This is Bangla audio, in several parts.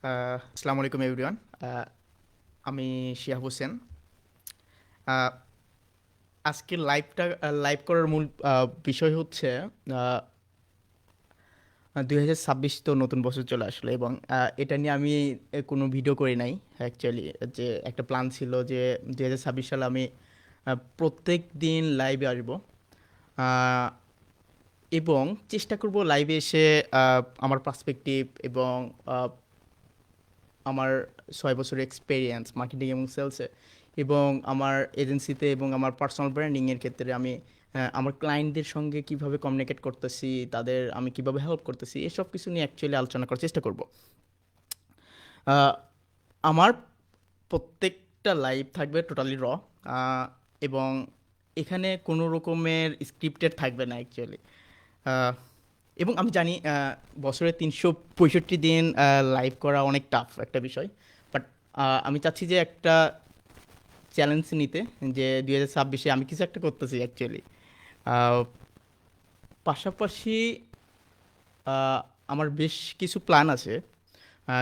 আসসালামু আলাইকুম এভরিওয়ান। আমি শিহাব হোসেন। আহ, আজকের লাইভ করার মূল বিষয় হচ্ছে 2026 তো নতুন বছর চলে আসলো এবং এটা নিয়ে আমি কোনো ভিডিও করি নাই অ্যাকচুয়ালি। যে একটা প্ল্যান ছিল যে 2026 সালে আমি প্রত্যেক দিন লাইভে আসবো এবং চেষ্টা করব লাইভে এসে আমার পার্সপেক্টিভ এবং আহ, আমার 6 বছরের এক্সপেরিয়েন্স মার্কেটিং এবং সেলসে এবং আমার এজেন্সিতে এবং আমার পার্সোনাল ব্র্যান্ডিংয়ের ক্ষেত্রে আমি আমার ক্লায়েন্টদের সঙ্গে কিভাবে কমিউনিকেট করতেছি, তাদের আমি কিভাবে হেল্প করতেছি, এসব কিছু নিয়ে অ্যাকচুয়ালি আলোচনা করার চেষ্টা করব। আহ, আমার প্রত্যেকটা লাইভ থাকবে টোটালি এবং এখানে কোনো রকমের স্ক্রিপ্টেড থাকবে না অ্যাকচুয়ালি। এবং আমি জানি বছরে 365 দিন লাইভ করা অনেক টাফ একটা বিষয়, বাট আমি চাচ্ছি যে একটা চ্যালেঞ্জ নিতে, যে 2026-এ আমি কিছু একটা করতেছি অ্যাকচুয়ালি। পাশাপাশি আহ, আমার বেশ কিছু প্ল্যান আছে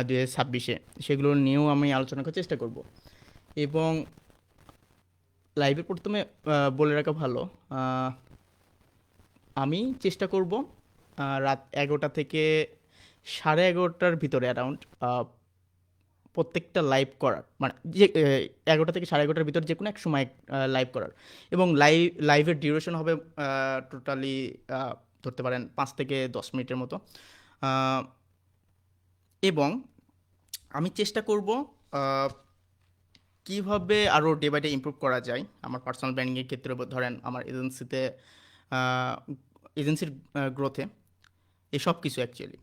2026-এ, সেগুলো নিয়েও আমি আলোচনা করার চেষ্টা করব। এবং লাইভে প্রথমে বলে রাখা ভালো, আহ, আমি চেষ্টা করব রাত 11টা থেকে 11:30টার ভিতরে অ্যারাউন্ড প্রত্যেকটা লাইভ করার, মানে যে 11টা থেকে 11:30টার ভিতর যে কোনো এক সময় লাইভ করার। এবং লাইভের ডিউরেশন হবে টোটালি ধরতে পারেন 5 থেকে 10 মিনিটের মতো। আহ, এবং আমি চেষ্টা করব আহ, কিভাবে আরও ডে বাই ডে ইমপ্রুভ করা যায় আমার পার্সোনাল ব্র্যান্ডিংয়ের ক্ষেত্রে, ধরেন আমার এজেন্সির গ্রোথে, এসব কিছু অ্যাকচুয়ালি।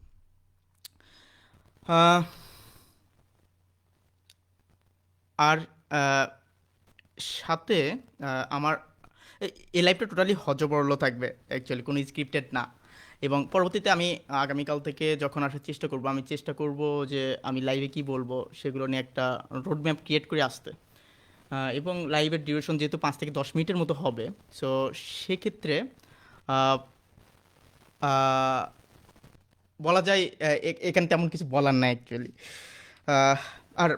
আর আহ, সাথে আমার এই লাইফটা টোটালি হজবরল থাকবে অ্যাকচুয়ালি, কোনো স্ক্রিপ্টেড না। এবং পরবর্তীতে আমি আগামীকাল থেকে যখন আসার চেষ্টা করব, আমি চেষ্টা করব যে আমি লাইভে কি বলবো সেগুলো নিয়ে একটা রোড ম্যাপ ক্রিয়েট করে আসতে। এবং লাইভের ডিউরেশন যেহেতু 5 থেকে 10 মিনিটের মতো হবে, সো সেক্ষেত্রে আহ, আহ, বলা যায় এখানে তেমন কিছু বলার নাই অ্যাকচুয়ালি। আর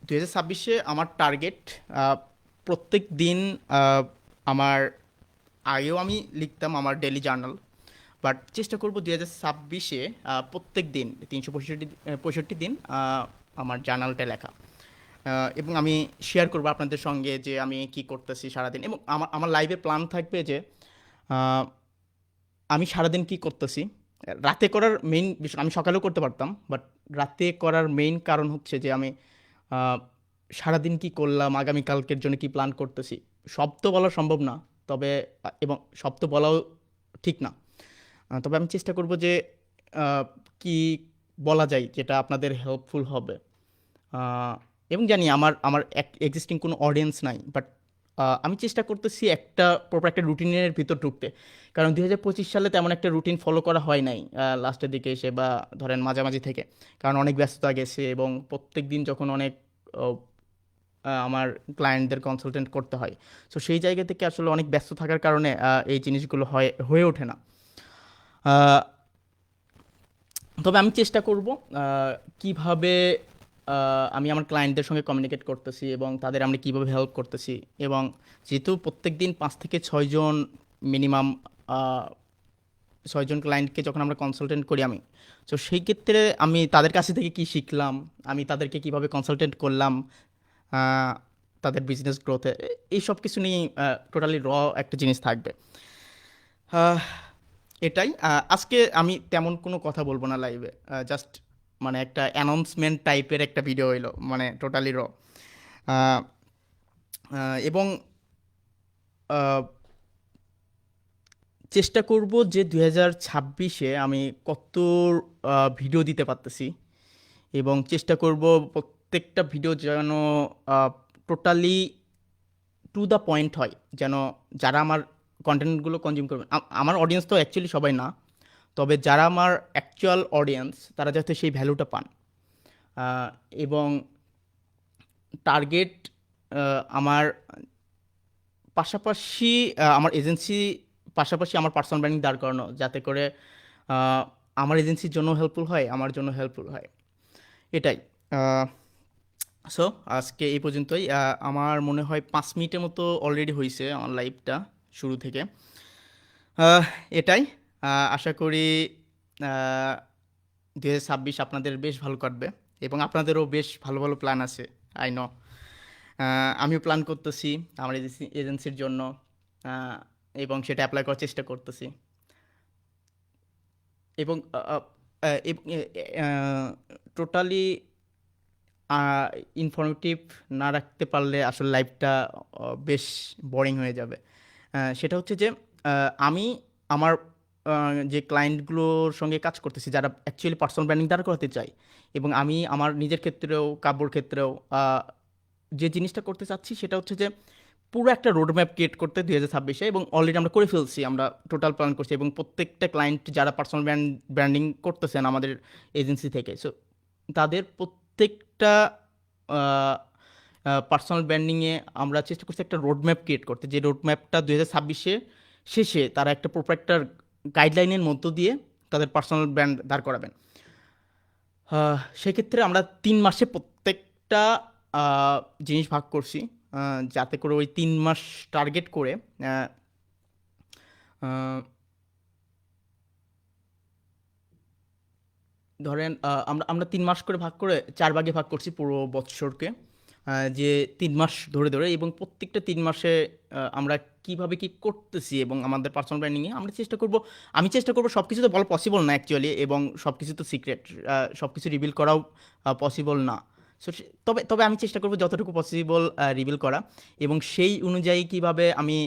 2026-এ আমার টার্গেট প্রত্যেক দিন, আহ, আমার আগেও আমি লিখতাম আমার ডেলি জার্নাল, বাট চেষ্টা করব 2026-এ প্রত্যেক দিন 365 দিন আমার জার্নালটা লেখা। এবং আমি শেয়ার করবো আপনাদের সঙ্গে যে আমি কি করতেছি সারাদিন, এবং আমার আমার লাইভে প্ল্যান থাকবে যে আহ, আমি সারাদিন কি করতেছি। রাতে করার মেইন বিষয়, আমি সকালেও করতে পারতাম, বাট রাতে করার মেইন কারণ হচ্ছে যে আমি আহ, সারাদিন কি করলাম, আগামীকালকের জন্য কি প্ল্যান করতেছি, সব তো বলা সম্ভব না। তবে এবং সব তো বলাও ঠিক না। তবে আমি চেষ্টা করব যে আহ, কি বলা যায় যেটা আপনাদের হেল্পফুল হবে। আহ, এবং জানি আমার আমার এক্সিস্টিং কোনো অডিয়েন্স নাই, বাট আমি চেষ্টা করতেছি একটা প্রপার একটা রুটিনের ভিতর ঢুকতে। কারণ 2025 সালে তেমন একটা রুটিন ফলো করা হয় নাই লাস্টের দিকে এসে, বা ধরেন মাঝামাঝি থেকে। কারণ অনেক ব্যস্ততা গেছে এবং প্রত্যেক দিন যখন অনেক আহ, আমার ক্লায়েন্টদের কনসালটেন্ট করতে হয়, সো সেই জায়গা থেকে আসলে অনেক ব্যস্ত থাকার কারণে এই জিনিসগুলো হয়ে ওঠে না। আহ, তবে আমি চেষ্টা করব কিভাবে আমি আমার ক্লায়েন্টদের সঙ্গে কমিউনিকেট করতেছি এবং তাদের আমরা কিভাবে হেল্প করতেছি। এবং যেহেতু প্রত্যেক দিন 5 থেকে 6 জন মিনিমাম 6 জন ক্লায়েন্টকে যখন আমরা কনসালটেন্ট করি আমি, তো সেই ক্ষেত্রে আমি তাদের কাছে থেকে কি শিখলাম, আমি তাদেরকে কিভাবে কনসালটেন্ট করলাম আহ, তাদের বিজনেস গ্রোথে, এই সব কিছু নিয়ে টোটালি একটা জিনিস থাকবে। আহ, এটাই আজকে আমি তেমন কোনো কথা বলবো না লাইভে, জাস্ট মানে একটা অ্যানাউন্সমেন্ট টাইপের একটা ভিডিও হইলো, মানে টোটালি এবং আহ, চেষ্টা করব যে 2026-এ আমি কত ভিডিও দিতে পারতেছি। এবং চেষ্টা করব প্রত্যেকটা ভিডিও যেন টোটালি টু দ্য পয়েন্ট হয়, যেন যারা আমার কন্টেন্টগুলো কনজিউম করবে, আমার অডিয়েন্স তো অ্যাকচুয়ালি সবাই না, তবে যারা আমার অ্যাকচুয়াল অডিয়েন্স তারা যাতে সেই ভ্যালুটা পান। আহ, এবং টার্গেট আমার পাশাপাশি আমার এজেন্সি, পাশাপাশি আমার পার্সোনাল ব্র্যান্ডিং দাঁড় করানো, যাতে করে আহ, আমার এজেন্সির জন্য হেল্পফুল হয়, আমার জন্য হেল্পফুল হয়। এটাই। সো আজকে এই পর্যন্তই। আমার মনে হয় 5 মিনিটের মতো অলরেডি হয়েছে আমার লাইভটা শুরু থেকে। আহ, এটাই। আশা করি 2026 আপনাদের বেশ ভালো কাটবে এবং আপনাদেরও বেশ ভালো ভালো প্ল্যান আছে। I know. আমিও প্ল্যান করতেছি আমার এজেন্সির জন্য, আহ, এবং সেটা অ্যাপ্লাই করার চেষ্টা করতেছি। এবং টোটালি ইনফরমেটিভ না রাখতে পারলে আসলে লাইফটা বেশ বোরিং হয়ে যাবে। সেটা হচ্ছে যে আমি আমার যে ক্লায়েন্টগুলোর সঙ্গে কাজ করতেছি যারা অ্যাকচুয়ালি পার্সোনাল ব্র্যান্ডিং দ্বারা করতে চাই, এবং আমি আমার নিজের ক্ষেত্রেও কাব্যর ক্ষেত্রেও যে জিনিসটা করতে চাচ্ছি সেটা হচ্ছে যে পুরো একটা রোড ম্যাপ ক্রিয়েট করতে 2026-এ, এবং অলরেডি আমরা করে ফেলছি, আমরা টোটাল প্ল্যান করছি, এবং প্রত্যেকটা ক্লায়েন্ট যারা পার্সোনাল ব্র্যান্ডিং করতেছেন আমাদের এজেন্সি থেকে, সো তাদের প্রত্যেকটা পার্সোনাল ব্র্যান্ডিংয়ে আমরা চেষ্টা করছি একটা রোড ম্যাপ ক্রিয়েট করতে, যে রোড ম্যাপটা 2026-এ শেষে তারা একটা প্রপার গাইডলাইনের মধ্য দিয়ে তাদের পার্সোনাল ব্র্যান্ড দাঁড় করাবেন। সেক্ষেত্রে আমরা 3 মাসে প্রত্যেকটা জিনিস ভাগ করছি, যাতে করে ওই 3 মাস টার্গেট করে আহ, আহ, ধরেন আমরা আমরা 3 মাস করে ভাগ করে 4 ভাগে ভাগ করছি পুরো বৎসরকে, যে 3 মাস ধরে ধরে, এবং প্রত্যেকটা 3 মাসে আমরা কিভাবে কি করতেছি এবং আমাদের পার্সোনাল ব্র্যান্ডিংয়ে আমরা চেষ্টা করব। আমি চেষ্টা করব, সব কিছু তো বলা পসিবল না অ্যাকচুয়ালি, এবং সব কিছু তো সিক্রেট, সব কিছু রিভিল করাও পসিবল না। সো তবে তবে আমি চেষ্টা করব যতটুকু পসিবল রিভিল করা, এবং সেই অনুযায়ী কিভাবে আমি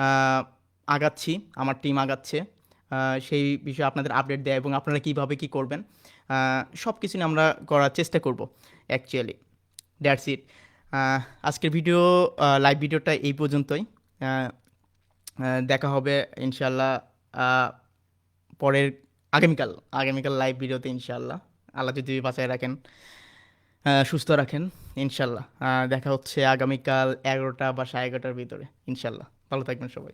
আহ, আগাচ্ছি, আমার টিম আগাচ্ছে, সেই বিষয়ে আপনাদের আপডেট দেয়, এবং আপনারা কিভাবে কি করবেন সব কিছু নিয়ে আমরা করার চেষ্টা করব অ্যাকচুয়ালি। That's it. আজকের ভিডিও, লাইভ ভিডিওটা এই পর্যন্তই। আহ, দেখা হবে ইনশাল্লাহ আহ, পরের আগামীকাল আগামীকাল লাইভ ভিডিওতে ইনশাল্লাহ। আল্লাহ যদি বাঁচায় রাখেন, সুস্থ রাখেন, ইনশাল্লাহ দেখা হচ্ছে আগামীকাল 11টা বা 11:30টার ভিতরে ইনশাল্লাহ। ভালো থাকবেন সবাই।